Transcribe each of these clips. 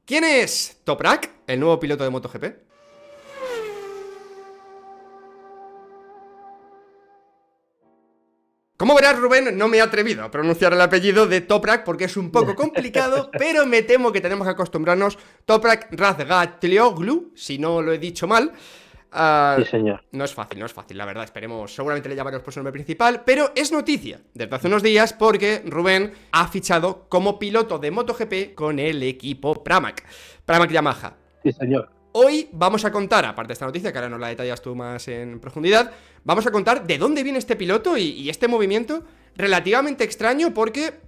¿Quién es Toprak, el nuevo piloto de MotoGP? Como verás, Rubén, no me he atrevido a pronunciar el apellido de Toprak porque es un poco complicado, pero me temo que tenemos que acostumbrarnos. Toprak Razgatlioglu, si no lo he dicho mal. Sí, señor. No es fácil, la verdad, esperemos. Seguramente le llamaremos por su nombre principal, pero es noticia desde hace unos días porque Rubén ha fichado como piloto de MotoGP con el equipo Pramac Yamaha. Sí, señor. Hoy vamos a contar, aparte de esta noticia, que ahora nos la detallas tú más en profundidad, vamos a contar de dónde viene este piloto y este movimiento relativamente extraño porque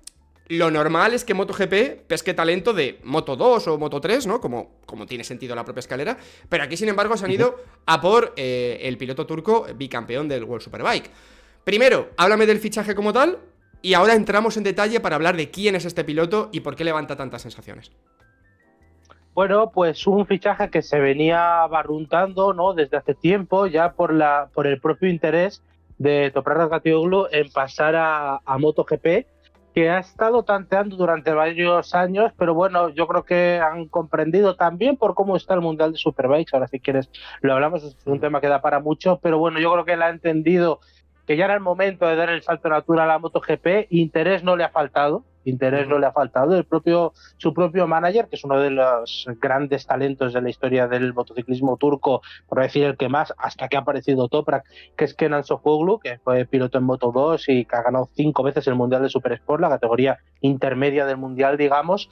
lo normal es que MotoGP pesque talento de Moto 2 o Moto 3, ¿no? Como tiene sentido la propia escalera, pero aquí sin embargo se han ido a por el piloto turco bicampeón del World Superbike. Primero, háblame del fichaje como tal y ahora entramos en detalle para hablar de quién es este piloto y por qué levanta tantas sensaciones. Bueno, pues un fichaje que se venía barruntando, ¿no? Desde hace tiempo, ya por el propio interés de Toprak Razgatlioglu en pasar a MotoGP, que ha estado tanteando durante varios años, pero bueno, yo creo que han comprendido también por cómo está el Mundial de Superbikes. Ahora, si quieres, lo hablamos, es un tema que da para mucho, pero bueno, yo creo que él ha entendido que ya era el momento de dar el salto natural a MotoGP. Interés no le ha faltado. Interés no le ha faltado. Su propio manager, que es uno de los grandes talentos de la historia del motociclismo turco, por decir el que más, hasta que ha aparecido Toprak, que es Kenan Sofuoglu, que fue piloto en Moto 2 y que ha ganado 5 veces el Mundial de Super Sport, la categoría intermedia del Mundial, digamos.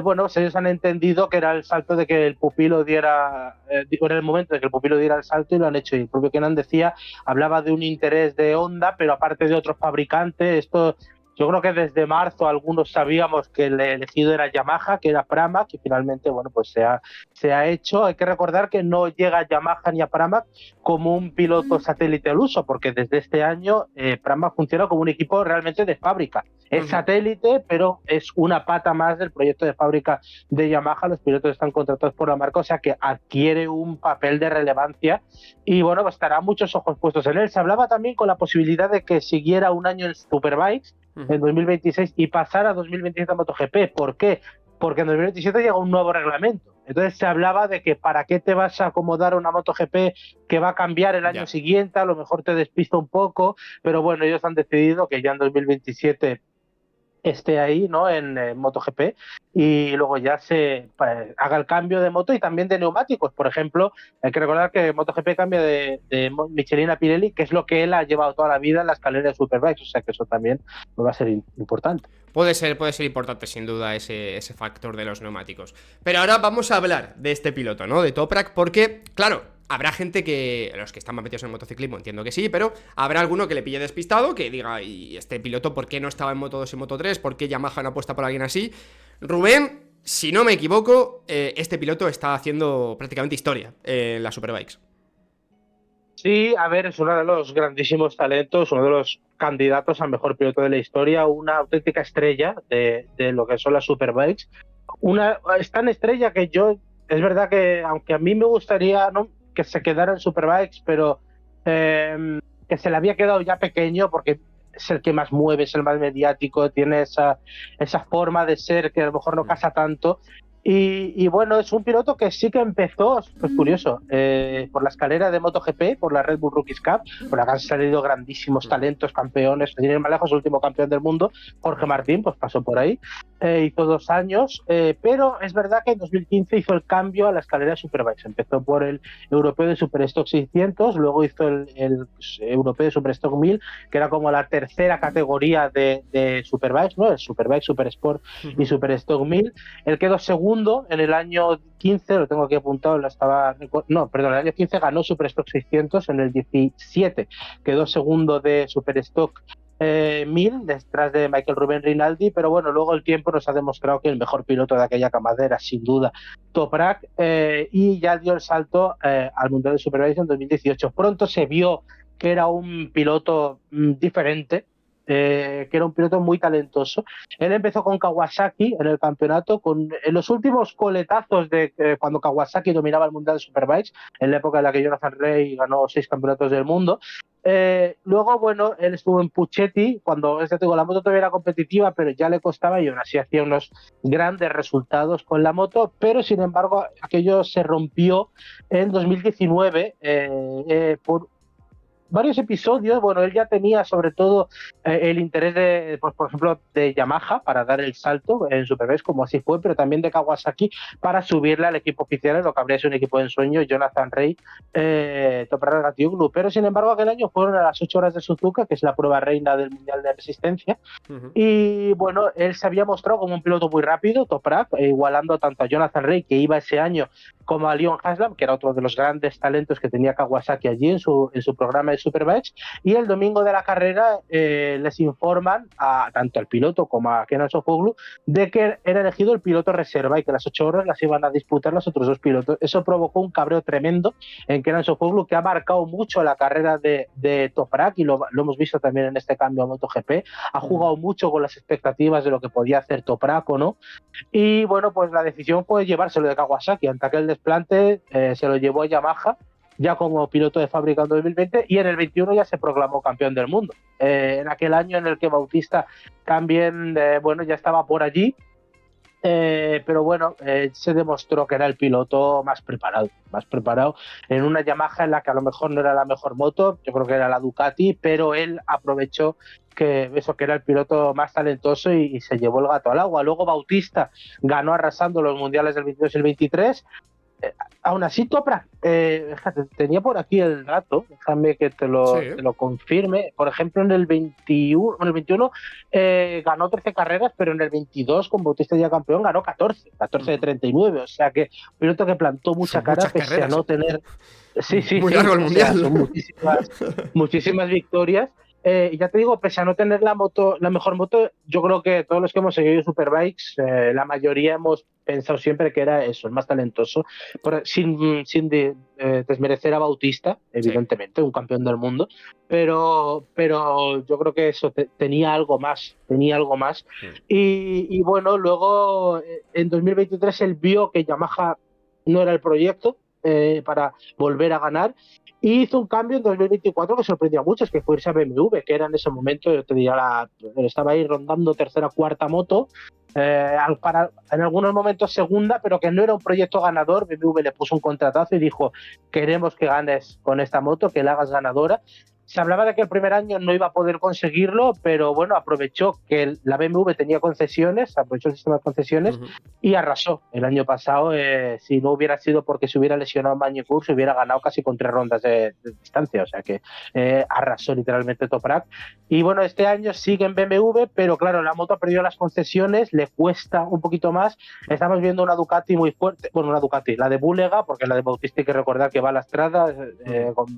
Bueno, pues ellos han entendido que era el salto de que el pupilo diera, era el momento de que el pupilo diera el salto y lo han hecho. Y el propio Kenan decía, hablaba de un interés de Honda, pero aparte de otros fabricantes, esto... Yo creo que desde marzo algunos sabíamos que el elegido era Yamaha, que era Pramac, y finalmente, bueno, pues se ha hecho. Hay que recordar que no llega a Yamaha ni a Pramac como un piloto satélite al uso, porque desde este año Pramac funciona como un equipo realmente de fábrica. Es satélite, pero es una pata más del proyecto de fábrica de Yamaha. Los pilotos están contratados por la marca, o sea que adquiere un papel de relevancia y bueno, pues estará muchos ojos puestos en él. Se hablaba también con la posibilidad de que siguiera un año en Superbikes en 2026 y pasar a 2027 a MotoGP. ¿Por qué? Porque en 2027 llega un nuevo reglamento. Entonces se hablaba de que para qué te vas a acomodar a una MotoGP que va a cambiar el año siguiente, a lo mejor te despista un poco, pero bueno, ellos han decidido que ya en 2027 esté ahí, ¿no? En MotoGP y luego ya haga el cambio de moto y también de neumáticos. Por ejemplo, hay que recordar que MotoGP cambia de Michelin a Pirelli, que es lo que él ha llevado toda la vida en la escalera de Superbikes, o sea que eso también va a ser importante. Puede ser importante sin duda ese factor de los neumáticos. Pero ahora vamos a hablar de este piloto, ¿no? De Toprak, porque, claro, habrá gente que, los que están más metidos en el motociclismo, entiendo que sí, pero habrá alguno que le pille despistado, que diga, ¿y este piloto por qué no estaba en Moto 2 y Moto 3? ¿Por qué Yamaha no apuesta por alguien así? Rubén, si no me equivoco, este piloto está haciendo prácticamente historia en las Superbikes. Sí, a ver, es uno de los grandísimos talentos, uno de los candidatos al mejor piloto de la historia, una auténtica estrella de lo que son las Superbikes. Es tan estrella que es verdad que aunque a mí me gustaría, ¿no?, que se quedara en Superbikes, pero que se le había quedado ya pequeño porque es el que más mueve, es el más mediático, tiene esa forma de ser que a lo mejor no casa tanto. Y bueno, es un piloto que sí que empezó, pues curioso, por la escalera de MotoGP, por la Red Bull Rookies Cup, por la que han salido grandísimos talentos, campeones, sin ir más lejos, el último campeón del mundo, Jorge Martín, pues pasó por ahí, hizo 2 años, pero es verdad que en 2015 hizo el cambio a la escalera de Superbikes. Empezó por el europeo de Superstock 600, luego hizo el europeo de Superstock 1000, que era como la tercera categoría de Superbikes, ¿no? El Superbike, Supersport y Superstock 1000. Él quedó segundo en el año 15, lo tengo aquí apuntado, el año 15 ganó Superstock 600, en el 17 quedó segundo de Superstock 1000 detrás de Michael Rubén Rinaldi, pero bueno, luego el tiempo nos ha demostrado que el mejor piloto de aquella camada era sin duda Toprak, y ya dio el salto al Mundial de Superbikes en 2018. Pronto se vio que era un piloto diferente, que era un piloto muy talentoso. Él empezó con Kawasaki en el campeonato, en los últimos coletazos de cuando Kawasaki dominaba el Mundial de Superbikes, en la época en la que Jonathan Rea ganó 6 campeonatos del mundo. Luego, bueno, él estuvo en Puchetti, cuando, es decir, la moto todavía era competitiva, pero ya le costaba y aún así hacía unos grandes resultados con la moto, pero sin embargo aquello se rompió en 2019 por varios episodios. Bueno, él ya tenía sobre todo el interés de, pues, por ejemplo, de Yamaha para dar el salto en Superbikes, como así fue, pero también de Kawasaki para subirle al equipo oficial, en lo que habría sido un equipo de ensueño, Jonathan Rea, Toprak Gatioglu. Pero sin embargo, aquel año fueron a las 8 horas de Suzuka, que es la prueba reina del Mundial de Resistencia. Y bueno, él se había mostrado como un piloto muy rápido, Toprak, igualando tanto a Jonathan Rea, que iba ese año, como a Leon Haslam, que era otro de los grandes talentos que tenía Kawasaki allí en su programa de Superbikes. Y el domingo de la carrera les informan tanto al piloto como a Kenan Sofuoglu de que era elegido el piloto reserva y que las 8 horas las iban a disputar los otros 2 pilotos. Eso provocó un cabreo tremendo en Kenan Sofuoglu, que ha marcado mucho la carrera de Toprak, y lo hemos visto también en este cambio a MotoGP. Ha jugado mucho con las expectativas de lo que podía hacer Toprak o no. Y bueno, pues la decisión fue llevárselo de Kawasaki. Ante aquel desplante se lo llevó a Yamaha, ya como piloto de fábrica en 2020, y en el 21 ya se proclamó campeón del mundo. En aquel año en el que Bautista también, bueno, ya estaba por allí, pero bueno, se demostró que era el piloto más preparado en una Yamaha en la que a lo mejor no era la mejor moto, yo creo que era la Ducati, pero él aprovechó que eso, que era el piloto más talentoso, y se llevó el gato al agua. Luego Bautista ganó arrasando los mundiales del 22 y el 23. Aún así, Toprak, fíjate, tenía por aquí el dato, déjame que te lo confirme. Por ejemplo, en el 21 ganó 13 carreras, pero en el 22, con Bautista ya campeón, ganó 14 de 39. O sea que un piloto que plantó mucha cara, pese a no tener. Sí, muy largo el mundial. Son muchísimas victorias. Y ya te digo, pese a no tener la mejor moto, yo creo que todos los que hemos seguido Superbikes, la mayoría hemos pensado siempre que era eso, el más talentoso, sin desmerecer a Bautista, evidentemente, un campeón del mundo, pero yo creo que eso tenía algo más. Y bueno, luego en 2023 él vio que Yamaha no era el proyecto para volver a ganar, y hizo un cambio en 2024 que sorprendió a muchos, que fue irse a BMW, que era en ese momento, yo te diría, estaba ahí rondando tercera, cuarta moto, en algunos momentos segunda, pero que no era un proyecto ganador. BMW le puso un contratazo y dijo: queremos que ganes con esta moto, que la hagas ganadora. Se hablaba de que el primer año no iba a poder conseguirlo, pero bueno, aprovechó que la BMW tenía concesiones, aprovechó el sistema de concesiones y arrasó. El año pasado, si no hubiera sido porque se hubiera lesionado Magny-Cours, se hubiera ganado casi con 3 rondas de distancia. O sea que arrasó literalmente Toprak. Y bueno, este año sigue en BMW, pero claro, la moto ha perdido las concesiones, le cuesta un poquito más. Estamos viendo una Ducati muy fuerte, bueno, una Ducati, la de Bulega, porque la de Bautista hay que recordar que va lastrada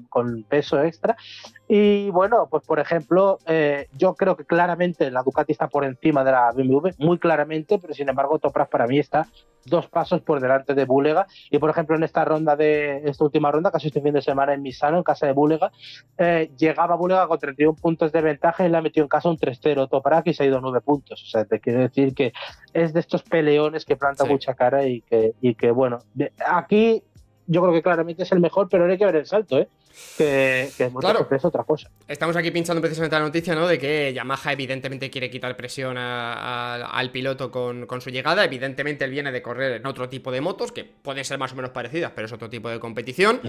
con peso extra. Y bueno, pues por ejemplo, yo creo que claramente la Ducati está por encima de la BMW, muy claramente, pero sin embargo Toprak para mí está 2 pasos por delante de Bulega. Y por ejemplo en esta última ronda, casi este fin de semana en Misano, en casa de Bulega, llegaba Bulega con 31 puntos de ventaja y le ha metido en casa un 3-0 Toprak y se ha ido 9 puntos. O sea, te quiero decir que es de estos peleones que planta mucha cara y que bueno, aquí yo creo que claramente es el mejor, pero ahora hay que ver el salto, que claro, es otra cosa. Estamos aquí pinchando precisamente la noticia, ¿no? De que Yamaha evidentemente quiere quitar presión al piloto con su llegada. Evidentemente él viene de correr en otro tipo de motos, que pueden ser más o menos parecidas, pero es otro tipo de competición.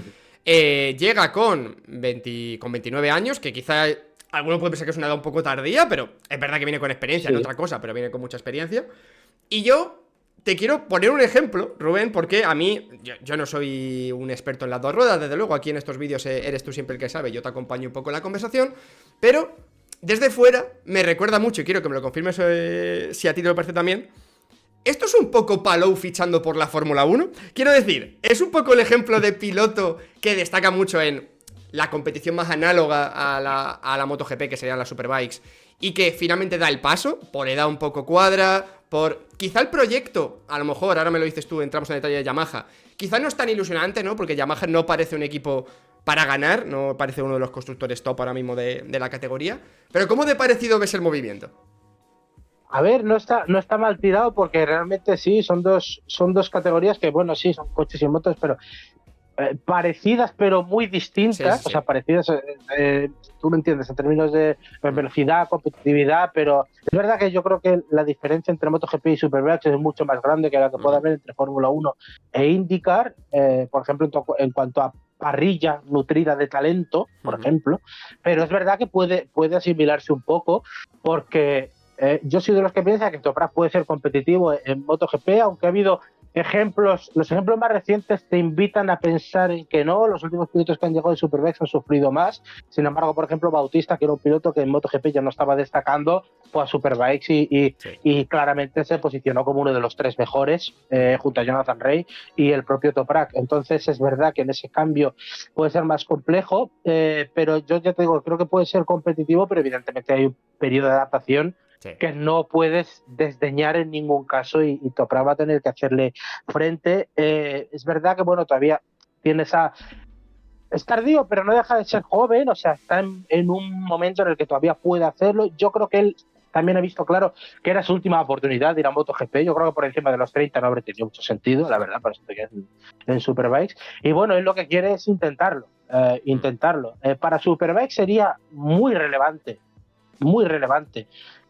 Llega con 29 años, que quizá alguno puede pensar que es una edad un poco tardía, pero es verdad que viene con experiencia, no otra cosa, pero viene con mucha experiencia. Y yo te quiero poner un ejemplo, Rubén, porque a mí, yo no soy un experto en las 2 ruedas, desde luego, aquí en estos vídeos eres tú siempre el que sabe, yo te acompaño un poco en la conversación, pero desde fuera me recuerda mucho, y quiero que me lo confirmes si a ti te lo parece también. ¿Esto es un poco Palou fichando por la Fórmula 1? Quiero decir, es un poco el ejemplo de piloto que destaca mucho en la competición más análoga a la MotoGP, que serían las Superbikes, y que finalmente da el paso, por edad un poco cuadra, por quizá el proyecto, a lo mejor, ahora me lo dices tú, entramos en detalle de Yamaha, quizá no es tan ilusionante, ¿no? Porque Yamaha no parece un equipo para ganar, no parece uno de los constructores top ahora mismo de la categoría. Pero ¿cómo de parecido ves el movimiento? A ver, no está mal tirado porque realmente sí, son dos categorías que, bueno, sí, son coches y motos, pero parecidas pero muy Sí, sí, distintas, o sí. sea, parecidas, tú me entiendes, en términos de velocidad, competitividad, pero es verdad que yo creo que la diferencia entre MotoGP y Superbikes es mucho más grande que la que puede Ujú. haber entre Fórmula 1 e IndyCar, por ejemplo, en cuanto a parrilla nutrida de talento, por Ujú. ejemplo, pero es verdad que puede asimilarse un poco porque yo soy de los que piensa que Toprak puede ser competitivo en MotoGP, aunque ha habido los ejemplos más recientes te invitan a pensar en que no, los últimos pilotos que han llegado de Superbikes han sufrido más. Sin embargo, por ejemplo, Bautista, que era un piloto que en MotoGP ya no estaba destacando, fue a Superbikes Sí. y claramente se posicionó como uno de los tres mejores, Ujú. junto a Jonathan Rea y el propio Toprak. Entonces es verdad que en ese cambio puede ser más complejo, pero yo ya te digo, creo que puede ser competitivo, pero evidentemente hay un periodo de adaptación Sí. que no puedes desdeñar en ningún caso y Toprak va a tener que hacerle frente. Es verdad que, bueno, todavía tiene esa... Es tardío, pero no deja de ser joven, o sea, está en un momento en el que todavía puede hacerlo. Yo creo que él también ha visto claro que era su última oportunidad de ir a MotoGP. Yo creo que por encima de los 30 no habría tenido mucho sentido, la verdad, para esto que es en Superbikes. Y bueno, él lo que quiere es intentarlo. Mm. Para Superbikes sería muy relevante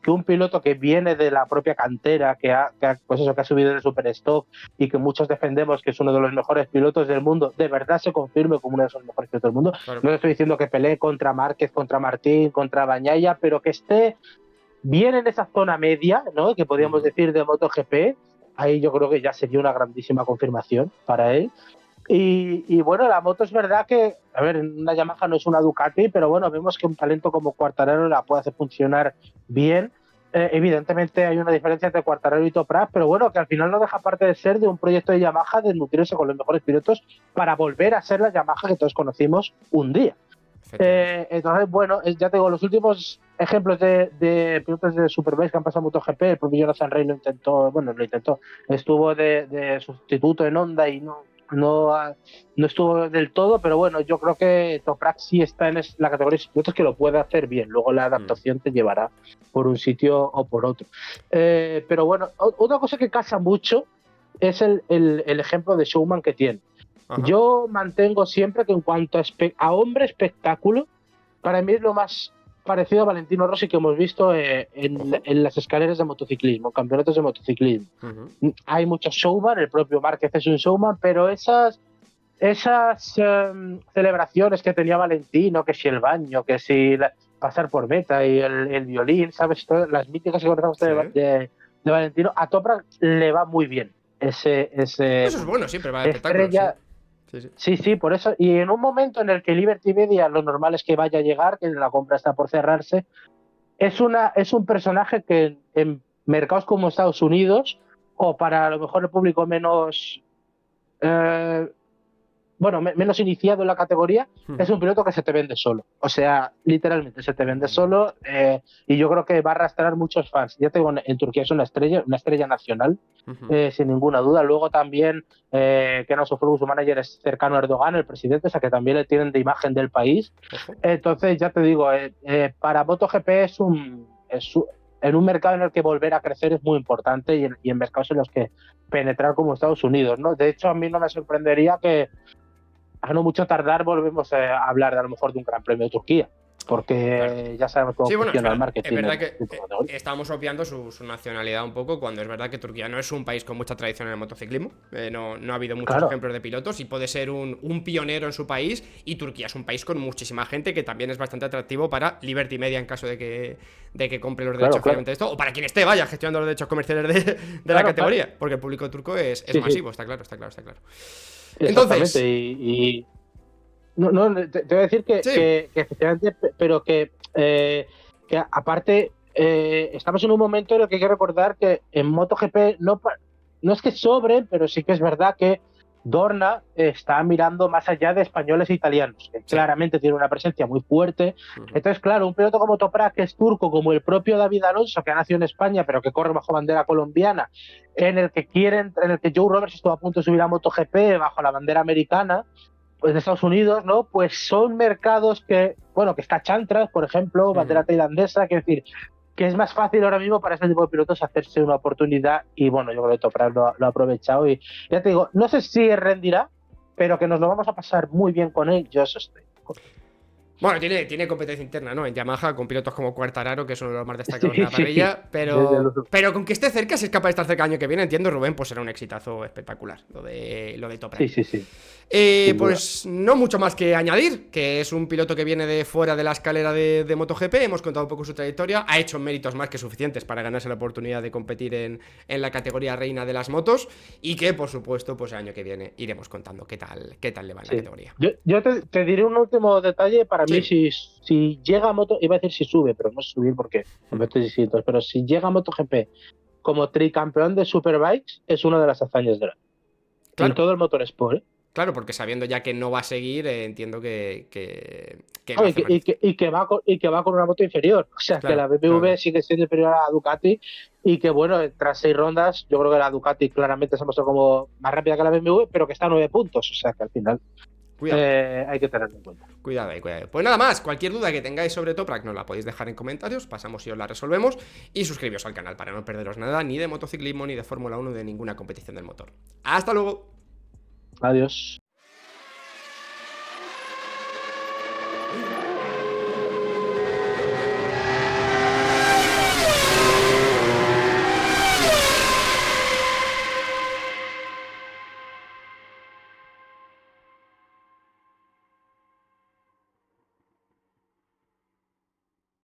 que un piloto que viene de la propia cantera, pues eso, que ha subido el Superstock y que muchos defendemos que es uno de los mejores pilotos del mundo, de verdad se confirme como uno de esos mejores pilotos del mundo. Claro. No le estoy diciendo que pelee contra Márquez, contra Martín, contra Bañaya, pero que esté bien en esa zona media, ¿no? Que podríamos Ujú. decir de MotoGP. Ahí yo creo que ya sería una grandísima confirmación para él. Y bueno, la moto es verdad que, a ver, una Yamaha no es una Ducati, pero bueno, vemos que un talento como Quartararo la puede hacer funcionar bien. Evidentemente hay una diferencia entre Quartararo y Toprak, pero bueno, que al final no deja parte de ser de un proyecto de Yamaha de nutrirse con los mejores pilotos para volver a ser la Yamaha que todos conocimos un día. Efectivamente. Entonces, bueno, ya te digo, los últimos ejemplos de pilotos de Superbikes que han pasado a MotoGP, el propio Jonathan Rea lo intentó, estuvo de sustituto en Honda y no estuvo del todo, pero bueno, yo creo que Toprak sí está en la categoría de pilotos que lo puede hacer bien, luego la Mm. adaptación te llevará por un sitio o por otro. Pero bueno, otra cosa que casa mucho es el ejemplo de showman que tiene. Ajá. Yo mantengo siempre que en cuanto a hombre espectáculo, para mí es lo más parecido a Valentino Rossi que hemos visto Ojo. en las escaleras de motociclismo, en campeonatos de motociclismo. Ujú. Hay muchos showman, el propio Márquez es un showman, pero esas celebraciones que tenía Valentino, que si el baño, que si pasar por meta y el violín, ¿sabes? Todas las míticas que conocemos Sí. de Valentino, a Toprak le va muy bien ese Eso es bueno, siempre va de espectáculos, sí. estrella. Sí, sí. Sí, sí, por eso. Y en un momento en el que Liberty Media lo normal es que vaya a llegar, que la compra está por cerrarse, es un personaje que en mercados como Estados Unidos, o para a lo mejor el público menos eh, menos iniciado en la categoría, es Ujú. un piloto que se te vende solo. O sea, literalmente se te vende Mm. solo, y yo creo que va a arrastrar muchos fans. Ya te digo, en Turquía es una estrella nacional, Ujú. sin ninguna duda. Luego también, Kenan Sofuoglu, su manager, es cercano a Erdogan, el presidente, o sea que también le tienen de imagen del país. Ojo. Entonces, ya te digo, para MotoGP en un mercado en el que volver a crecer es muy importante y en mercados en los que penetrar como Estados Unidos, ¿no? De hecho, a mí no me sorprendería que a no mucho tardar volvemos a hablar de a lo mejor de un Gran Premio de Turquía, Claro. porque ya sabemos cómo Sí, bueno, funciona el es marketing en verdad este que tipo de categorías. estamos obviando su nacionalidad un poco, cuando es verdad que Turquía no es un país con mucha tradición en el motociclismo. No ha habido muchos Claro, ejemplos de pilotos y puede ser un pionero en su país. Y Turquía es un país con muchísima gente que también es bastante atractivo para Liberty Media en caso de que compre los claro, derechos claro, finalmente de esto, o para quien esté, vaya, gestionando los derechos comerciales de la claro, claro. categoría, porque el público turco es Sí, sí, masivo, está claro, está claro, está claro. exactamente. Entonces, No, no, te voy a decir sí. que efectivamente, pero que aparte, estamos en un momento en el que hay que recordar que en MotoGP no es que sobren, pero sí que es verdad que Dorna está mirando más allá de españoles e italianos, que Sí. claramente tiene una presencia muy fuerte. Ujú. Entonces, claro, un piloto como Toprak, que es turco, como el propio David Alonso, que ha nacido en España, pero que corre bajo bandera colombiana, en el que Joe Roberts estuvo a punto de subir a MotoGP bajo la bandera americana, pues de Estados Unidos, ¿no? Pues son mercados que, bueno, que está Chantras, por ejemplo, bandera tailandesa, quiero decir, que es más fácil ahora mismo para este tipo de pilotos hacerse una oportunidad y bueno, yo creo que Toprak lo ha aprovechado y ya te digo, no sé si rendirá, pero que nos lo vamos a pasar muy bien con él, yo eso estoy. Bueno, tiene competencia interna, ¿no? En Yamaha, con pilotos como Quartararo, que es uno de los más destacados Sí, de la sí, parrilla, desde pero con que esté cerca, si es capaz de estar cerca el año que viene, entiendo, Rubén, pues será un exitazo espectacular, lo de Toprak. sí, sin duda. Pues no mucho más que añadir, que es un piloto que viene de fuera de la escalera de MotoGP, hemos contado un poco su trayectoria, ha hecho méritos más que suficientes para ganarse la oportunidad de competir en la categoría reina de las motos, y que, por supuesto, pues el año que viene iremos contando qué tal le va en la Sí. categoría. Yo te diré un último detalle. Para mí, Sí. si llega a Moto, iba a decir si sube, pero no es subir porque conceptos distintos, pero si llega a MotoGP como tricampeón de Superbikes, es una de las hazañas del año. En Claro. todo el motorsport, ¿eh? Claro, porque sabiendo ya que no va a seguir, entiendo que lo No, hace más difícil. y que va con una moto inferior. O sea, que Claro, la claro, BMW claro. sigue siendo inferior a la Ducati y que, bueno, tras 6 rondas, yo creo que la Ducati claramente se ha mostrado como más rápida que la BMW, pero que está a 9 puntos. O sea, que al final Cuidado. hay que tenerlo en cuenta. Cuidado ahí, cuidado. Pues nada más, cualquier duda que tengáis sobre Toprak nos la podéis dejar en comentarios, pasamos y os la resolvemos, y suscribiros al canal para no perderos nada, ni de motociclismo, ni de Fórmula 1, de ninguna competición del motor. ¡Hasta luego! Adiós.